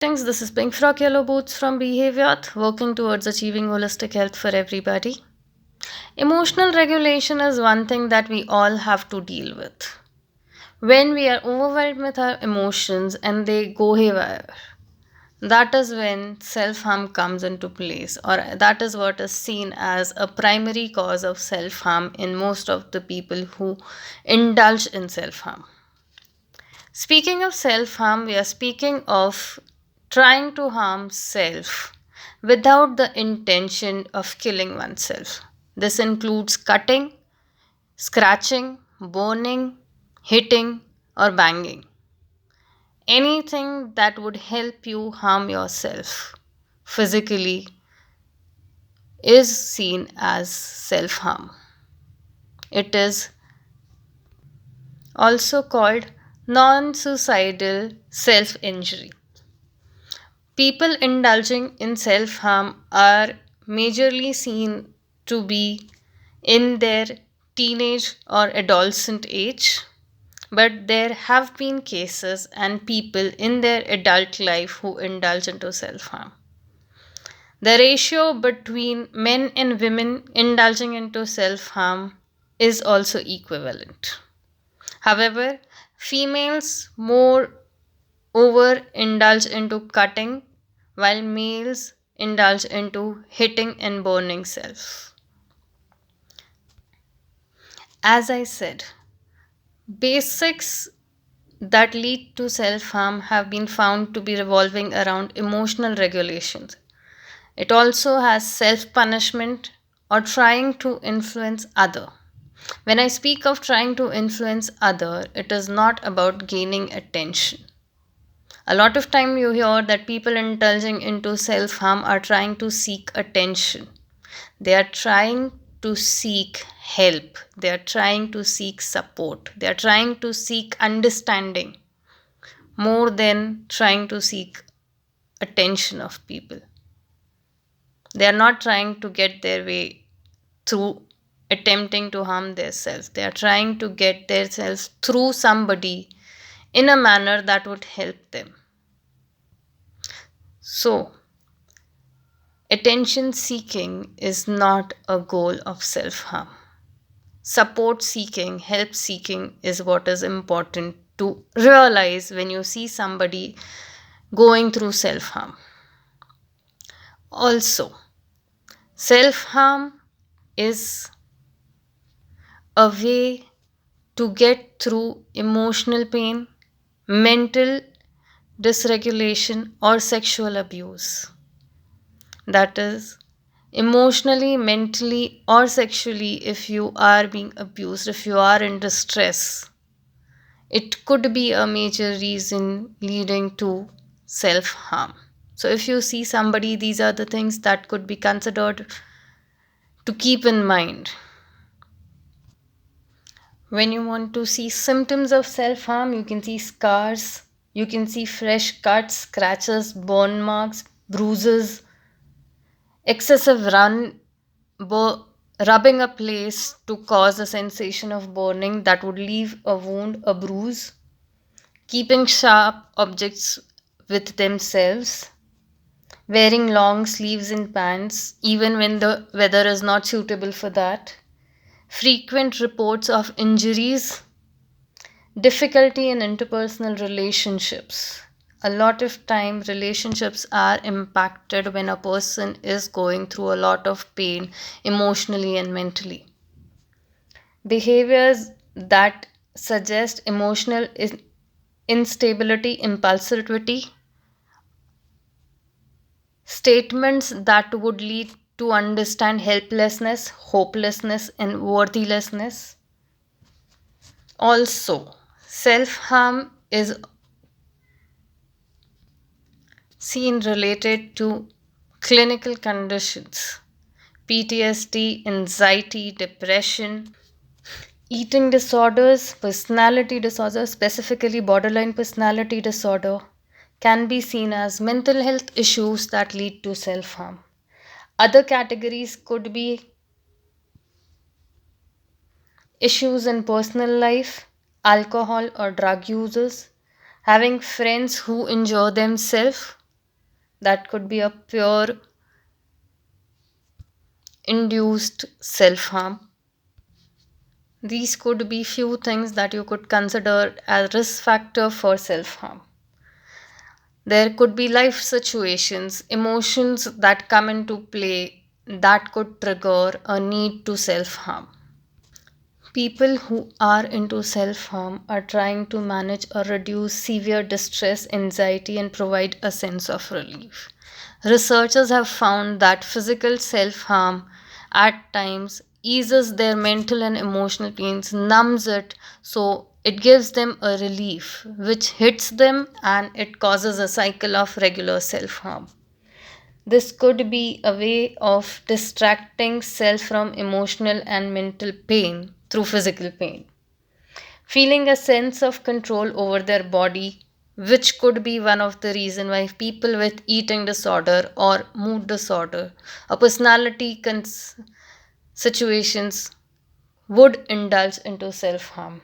Thanks. This is Pink Frock Yellow Boots from Behavior, working towards achieving holistic health for everybody. Emotional regulation is one thing that we all have to deal with. When we are overwhelmed with our emotions and they go haywire, that is when self harm comes into place, or that is what is seen as a primary cause of self harm in most of the people who indulge in self harm. Speaking of self harm, we are speaking of trying to harm self without the intention of killing oneself. This includes cutting, scratching, burning, hitting, or banging. Anything that would help you harm yourself physically is seen as self harm. It is also called non-suicidal self injury. People indulging in self harm are majorly seen to be in their teenage or adolescent age, but there have been cases and people in their adult life who indulge into self harm. The ratio between men and women indulging into self harm is also equivalent. However, females more over indulge into cutting, while males indulge into hitting and burning self. As I said, basics that lead to self harm have been found to be revolving around emotional regulations. It also has self punishment or trying to influence other. When I speak of trying to influence other, it is not about gaining attention. A lot of time you hear that people indulging into self harm are trying to seek attention. They are trying to seek help. They are trying to seek support. They are trying to seek understanding more than trying to seek attention of people. They are not trying to get their way through attempting to harm themselves. They are trying to get themselves through somebody in a manner that would help them. So, attention seeking is not a goal of self harm. Support seeking, help seeking is what is important to realize when you see somebody going through self harm. Also, self harm is a way to get through emotional pain, mental dysregulation, or sexual abuse. That is, emotionally, mentally, or sexually, if you are being abused, if you are in distress, it could be a major reason leading to self harm. So, if you see somebody, these are the things that could be considered to keep in mind. When you want to see symptoms of self harm, you can see scars, you can see fresh cuts, scratches, burn marks, bruises, excessive rubbing a place to cause a sensation of burning that would leave a wound, a bruise, keeping sharp objects with themselves, wearing long sleeves in pants even when the weather is not suitable for that, frequent reports of injuries, difficulty in interpersonal relationships. A lot of time relationships are impacted when a person is going through a lot of pain emotionally and mentally. Behaviors that suggest emotional instability, impulsivity, statements that would lead to understand helplessness, hopelessness, and worthlessness. Also, self harm is seen related to clinical conditions, PTSD, anxiety, depression, eating disorders, personality disorders, specifically borderline personality disorder, can be seen as mental health issues that lead to self harm. Other categories could be issues in personal life, alcohol or drug users, having friends who injure themselves, That could be a pure induced self harm. These could be few things that you could consider as risk factor for self harm. There could be life situations, emotions that come into play that could trigger a need to self harm. People who are into self harm are trying to manage or reduce severe distress, anxiety, and provide a sense of relief. Researchers have found that physical self harm at times eases their mental and emotional pains, numbs it, so it gives them a relief which hits them and it causes a cycle of regular self harm. This could be a way of distracting self from emotional and mental pain through physical pain. Feeling a sense of control over their body, which could be one of the reasons why people with eating disorder or mood disorder or situations would indulge into self harm.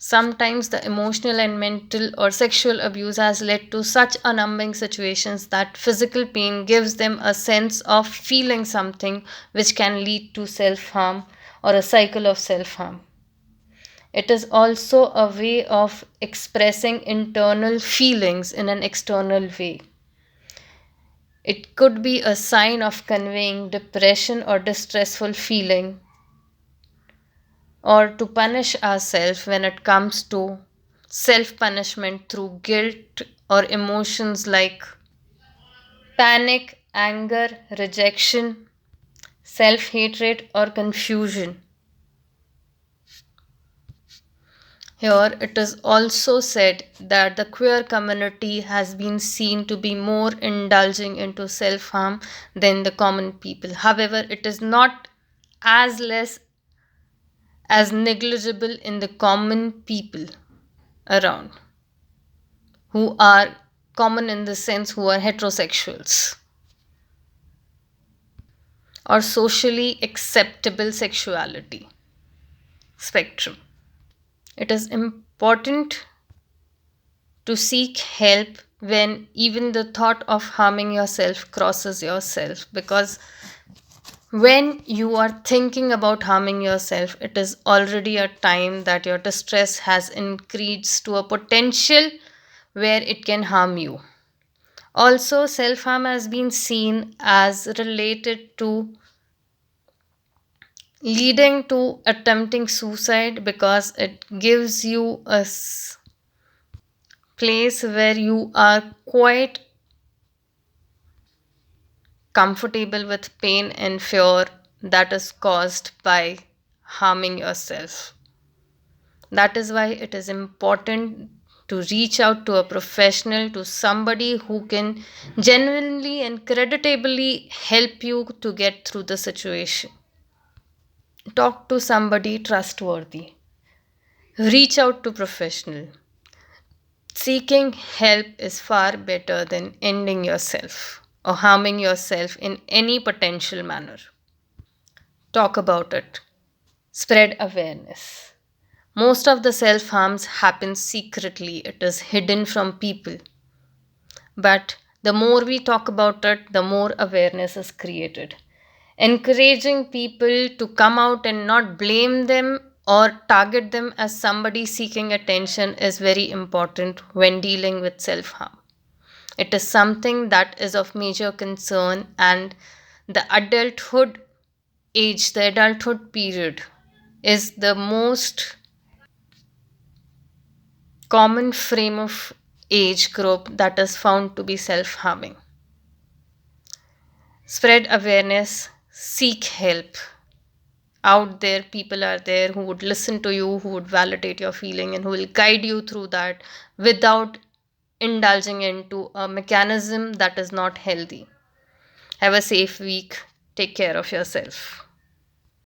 Sometimes the emotional and mental or sexual abuse has led to such a numbing situations that physical pain gives them a sense of feeling something which can lead to self harm or a cycle of self harm. It is also a way of expressing internal feelings in an external way. It could be a sign of conveying depression or distressful feeling or to punish ourselves when it comes to self punishment through guilt or emotions like panic, anger, rejection, self hatred, or confusion. Here, it is also said that the queer community has been seen to be more indulging into self harm than the common people. However, it is not as less as negligible in the common people around who are common in the sense who are heterosexuals or socially acceptable sexuality spectrum. It is important to seek help when even the thought of harming yourself crosses yourself, because when you are thinking about harming yourself, it is already a time that your distress has increased to a potential where it can harm you. Also, self harm has been seen as related to leading to attempting suicide because it gives you a place where you are quite comfortable with pain and fear that is caused by harming yourself. That is why it is important to reach out to a professional, to somebody who can genuinely and creditably help you to get through the situation. Talk to somebody trustworthy. Reach out to professional. Seeking help is far better than ending yourself or harming yourself in any potential manner. Talk about it. Spread awareness. Most of the self harms happen secretly, it is hidden from people. But the more we talk about it, the more awareness is created. Encouraging people to come out and not blame them or target them as somebody seeking attention is very important when dealing with self harm. It is something that is of major concern, and the adulthood period is the most common frame of age group that is found to be self harming. Spread awareness, seek help. Out there, people are there who would listen to you, who would validate your feeling, and who will guide you through that without indulging into a mechanism that is not healthy. Have a safe week. Take care of yourself.